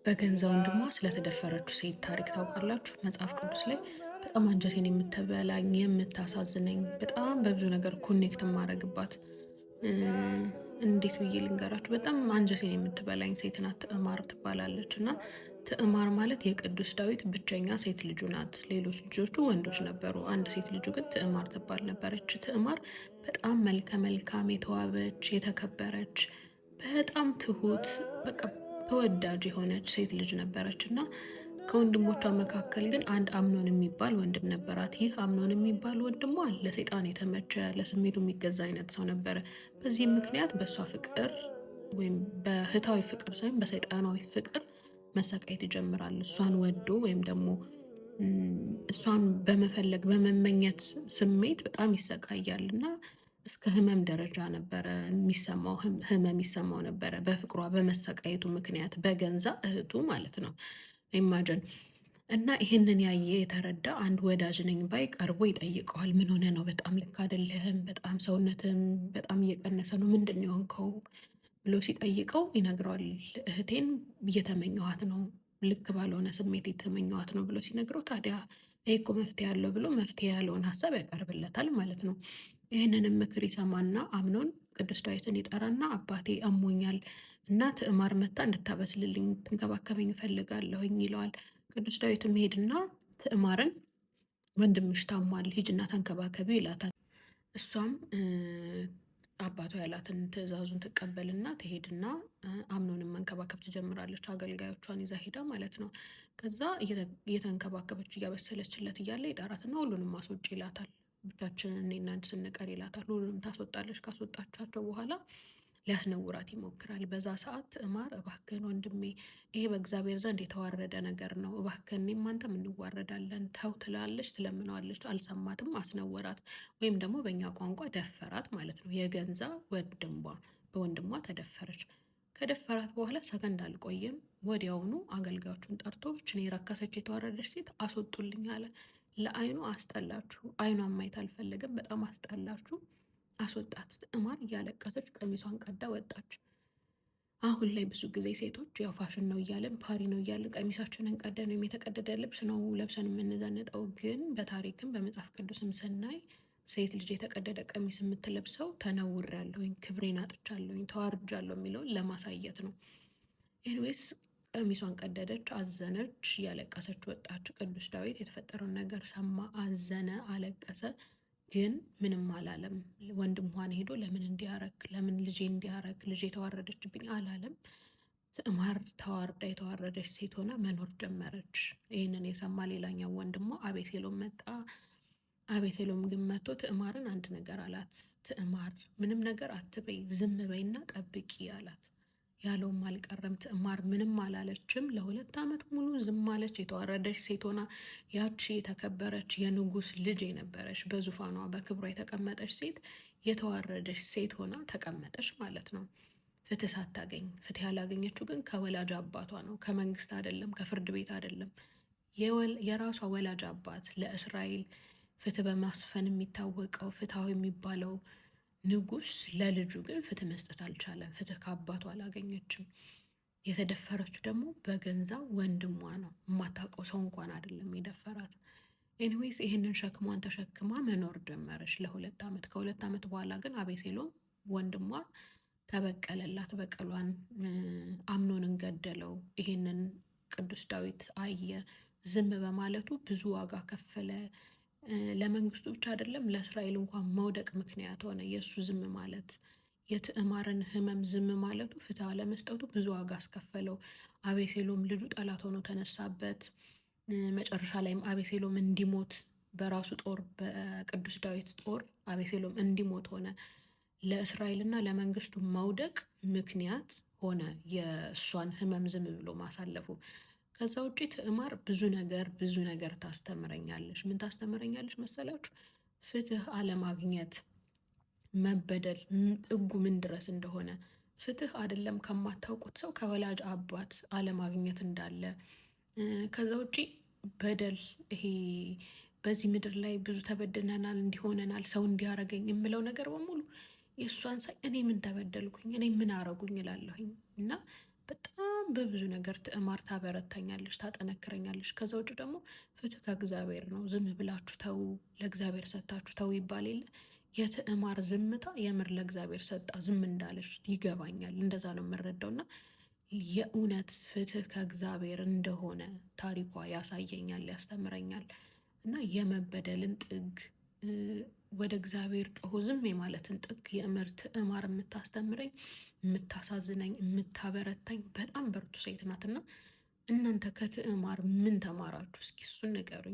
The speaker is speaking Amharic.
በገንዘብ ወንድሟ ስለተደፈረችው ሴት ታሪክ ታውቃላችሁ? መጽሐፍ ቅዱስ ላይ በጣም አንጀቴን የምትበላኝ የምታሳዝነኝ በጣም በብዙ ነገር ኮኔክት የማደርግባት እንዴት ብዬ ልንገራችሁ? በጣም አንጀቴን የምትበላኝ ሴት ናት። ትዕማር ትባላለች እና ትዕማር ማለት የቅዱስ ዳዊት ብቸኛ ሴት ልጁ ናት። ሌሎች ልጆቹ ወንዶች ነበሩ። አንድ ሴት ልጁ ግን ትዕማር ትባል ነበረች። ትዕማር በጣም መልከ መልካም፣ የተዋበች፣ የተከበረች፣ በጣም ትሁት፣ በቃ ተወዳጅ የሆነች ሴት ልጅ ነበረች እና ከወንድሞቿ መካከል ግን አንድ አምኖን የሚባል ወንድም ነበራት። ይህ አምኖን የሚባል ወንድሟ ለሰይጣን የተመቸ ለስሜቱ የሚገዛ አይነት ሰው ነበረ። በዚህም ምክንያት በእሷ ፍቅር ወይም በህታዊ ፍቅር ሳይሆን በሰይጣናዊ ፍቅር መሰቃየት ይጀምራል። እሷን ወዶ ወይም ደግሞ እሷን በመፈለግ በመመኘት ስሜት በጣም ይሰቃያል እና እስከ ህመም ደረጃ ነበረ የሚሰማው ህመም ይሰማው ነበረ በፍቅሯ በመሰቃየቱ ምክንያት በገንዛ እህቱ ማለት ነው። ኢማጅን እና ይህንን ያየ የተረዳ አንድ ወዳጅ ነኝ ባይ ቀርቦ ይጠይቀዋል። ምን ሆነ ነው? በጣም ልክ አይደለህም፣ በጣም ሰውነትም በጣም እየቀነሰ ነው፣ ምንድን ነው የሆንከው ብሎ ሲጠይቀው ይነግረዋል። እህቴን እየተመኘኋት ነው፣ ልክ ባልሆነ ስሜት የተመኘኋት ነው ብሎ ሲነግረው ታዲያ ይሄ እኮ መፍትሄ አለው ብሎ መፍትሄ ያለውን ሀሳብ ያቀርብለታል ማለት ነው። ይህንንም ምክር ይሰማና አምኖን ቅዱስ ዳዊትን ይጠራና አባቴ አሞኛል እና ትዕማር መታ እንድታበስልልኝ ትንከባከበኝ እፈልጋለሁኝ ይለዋል። ቅዱስ ዳዊትም ሄድና ትዕማርን ወንድምሽ ታሟል፣ ሂጂና ተንከባከቢው ይላታል። እሷም አባቷ ያላትን ትዕዛዙን ትቀበልና ትሄድና አምኖንም መንከባከብ ትጀምራለች። አገልጋዮቿን ይዛ ሄዳ ማለት ነው። ከዛ እየተንከባከበች እያበሰለችለት እያለ ይጠራትና ሁሉንም አስወጪ ይላታል። ብቻችንን እኔና አንቺ ስንቀር ይላታል። ሁሉንም ታስወጣለች። ካስወጣቻቸው በኋላ ሊያስነውራት ይሞክራል። በዛ ሰዓት ትዕማር እባክህን ወንድሜ፣ ይሄ በእግዚአብሔር ዘንድ የተዋረደ ነገር ነው፣ እባክህን እኔም አንተም እንዋረዳለን፣ ተው ትላለች፣ ትለምነዋለች። አልሰማትም፣ አስነወራት። ወይም ደግሞ በእኛ ቋንቋ ደፈራት ማለት ነው። የገንዛ በወንድሟ ተደፈረች። ከደፈራት በኋላ ሰከንድ አልቆየም። ወዲያውኑ አገልጋዮቹን ጠርቶ እችን የረከሰች የተዋረደች ሴት አስወጡልኝ አለ። ለአይኑ አስጠላችሁ፣ አይኗን ማየት አልፈለገም። በጣም አስጠላችሁ፣ አስወጣት። ትዕማር እያለቀሰች ቀሚሷን ቀዳ ወጣች። አሁን ላይ ብዙ ጊዜ ሴቶች ያው ፋሽን ነው እያለን ፓሪ ነው እያለን ቀሚሳችንን ቀደን ወይም የተቀደደ ልብስ ነው ለብሰን የምንዘንጠው። ግን በታሪክም በመጽሐፍ ቅዱስም ስናይ ሴት ልጅ የተቀደደ ቀሚስ የምትለብሰው ተነውሬያለሁኝ፣ ክብሬን አጥቻለሁኝ፣ ተዋርጃለሁ የሚለውን ለማሳየት ነው። ኤንዌይስ ቀሚሷን ቀደደች፣ አዘነች፣ እያለቀሰች ወጣች። ቅዱስ ዳዊት የተፈጠረውን ነገር ሰማ፣ አዘነ፣ አለቀሰ። ግን ምንም አላለም። ወንድሟን ሄዶ ለምን እንዲያረግ ለምን ልጄ እንዲያረግ ልጄ የተዋረደችብኝ አላለም። ትዕማር ተዋርዳ የተዋረደች ሴት ሆና መኖር ጀመረች። ይህንን የሰማ ሌላኛው ወንድሟ አቤሴሎም መጣ። አቤሴሎም ግን መጥቶ ትዕማርን አንድ ነገር አላት። ትዕማር ምንም ነገር አትበይ፣ ዝም በይና ጠብቂ አላት። ያለውም አልቀረም። ትዕማር ምንም አላለችም። ለ2 ዓመት ሙሉ ዝም አለች። የተዋረደች ሴት ሆና ያቺ የተከበረች የንጉስ ልጅ የነበረች በዙፋኗ በክብሯ የተቀመጠች ሴት የተዋረደች ሴት ሆና ተቀመጠች ማለት ነው። ፍትህ ሳታገኝ። ፍትህ ያላገኘችው ግን ከወላጅ አባቷ ነው፣ ከመንግስት አይደለም፣ ከፍርድ ቤት አይደለም። የራሷ ወላጅ አባት ለእስራኤል ፍትህ በማስፈን የሚታወቀው ፍትሃዊ የሚባለው ንጉስ ለልጁ ግን ፍትህ መስጠት አልቻለም። ፍትህ ከአባቱ አላገኘችም። የተደፈረችው ደግሞ በገንዛ ወንድሟ ነው። የማታውቀው ሰው እንኳን አይደለም የደፈራት። ኤኒዌይስ ይህንን ሸክሟን ተሸክማ መኖር ጀመረች ለ2 ዓመት። ከ2 ዓመት በኋላ ግን አቤሴሎም ወንድሟ ተበቀለላት። በቀሏን አምኖንን ገደለው። ይሄንን ቅዱስ ዳዊት አየ። ዝም በማለቱ ብዙ ዋጋ ከፈለ። ለመንግስቱ ብቻ አይደለም ለእስራኤል እንኳን መውደቅ ምክንያት ሆነ። የእሱ ዝም ማለት የትዕማርን ህመም ዝም ማለቱ ፍትህ አለመስጠቱ ብዙ ዋጋ አስከፈለው። አቤሴሎም ልጁ ጠላት ሆኖ ተነሳበት። መጨረሻ ላይም አቤሴሎም እንዲሞት በራሱ ጦር በቅዱስ ዳዊት ጦር አቤሴሎም እንዲሞት ሆነ። ለእስራኤልና ለመንግስቱ መውደቅ ምክንያት ሆነ የእሷን ህመም ዝም ብሎ ማሳለፉ። ከዛ ውጪ ትዕማር ብዙ ነገር ታስተምረኛለች። ምን ታስተምረኛለች መሰላችሁ? ፍትህ አለማግኘት፣ መበደል ጥጉ ምን ድረስ እንደሆነ። ፍትህ አይደለም ከማታውቁት ሰው ከወላጅ አባት አለማግኘት እንዳለ። ከዛ ውጪ በደል፣ ይሄ በዚህ ምድር ላይ ብዙ ተበድነናል፣ እንዲሆነናል፣ ሰው እንዲያረገኝ የምለው ነገር በሙሉ የእሷን ሳይ እኔ ምን ተበደልኩኝ፣ እኔ ምን አረጉኝ እላለሁኝ እና በጣም በብዙ ነገር ትዕማር ታበረታኛለች፣ ታጠነክረኛለች። ከዛ ውጭ ደግሞ ፍትህ ከእግዚአብሔር ነው። ዝም ብላችሁ ተዉ፣ ለእግዚአብሔር ሰጥታችሁ ተዉ ይባል የለ። የትዕማር ዝምታ የምር ለእግዚአብሔር ሰጣ ዝም እንዳለች ይገባኛል። እንደዛ ነው የምረዳው እና የእውነት ፍትህ ከእግዚአብሔር እንደሆነ ታሪኳ ያሳየኛል፣ ያስተምረኛል እና የመበደልን ጥግ ወደ እግዚአብሔር ጮሆ ዝም የማለትን ጥግ የምር ትዕማር የምታስተምረኝ፣ የምታሳዝነኝ፣ የምታበረታኝ በጣም ብርቱ ሴት ናት እና እናንተ ከትዕማር ምን ተማራችሁ? እስኪ እሱን ንገሩኝ።